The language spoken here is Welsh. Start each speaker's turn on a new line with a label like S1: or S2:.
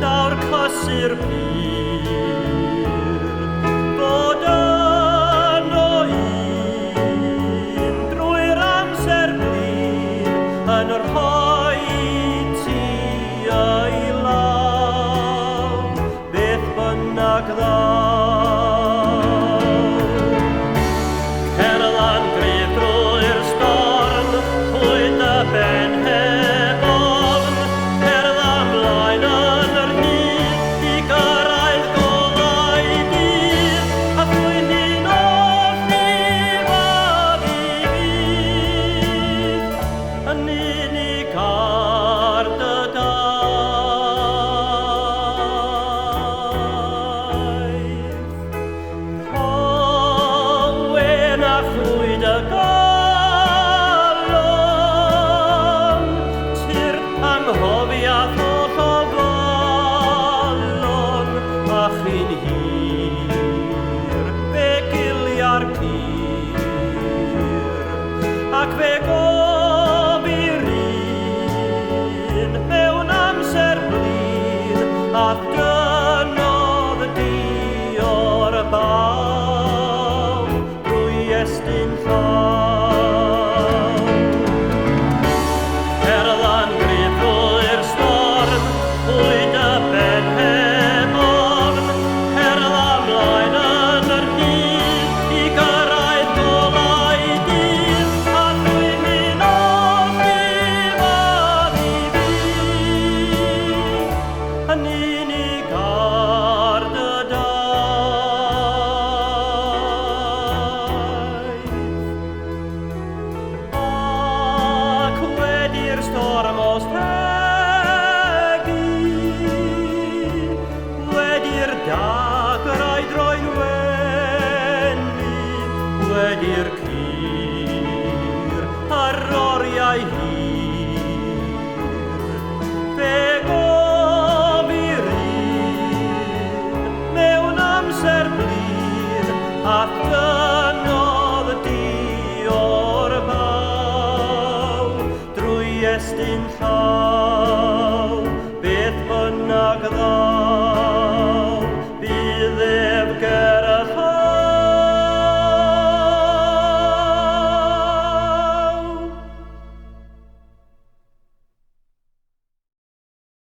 S1: daw'r cysur pur, bod yno un drwy'r amser blin yn rhoi ti ei law, beth bynnag ddaw. Cerlan gryf drwy'r storm, pwyd y ben heb ofn, cerdded ymlaen yn yr hyd i gyrraedd golau dydd, a dwi'n un o ffrifodd i fydd, yn unig ar dy daith. Rhywun a ffwyd y galon, tir anghofiaeth o llofalon, a chi'n hir, fe gilia'r pyr, ac fe gofir un mewn amser blin, a dynodd di-o'r baw drwy estyn llaw. Cerlan gryf drwy'r storm, pwyd y ben heb ofn, cerdded ymlaen yn yr hyd i gyrraedd golau dydd, a dwi'n un o ffrifodd i fydd, yn unig ar dy daith. Ac wedi'r storm os tegu, wedi'r dagrau droi'n wenu, wedi'r cyr a'r oriau hir, fe gofir un mewn amser blin, a dynodd di-o'r baw drwy estyn llaw.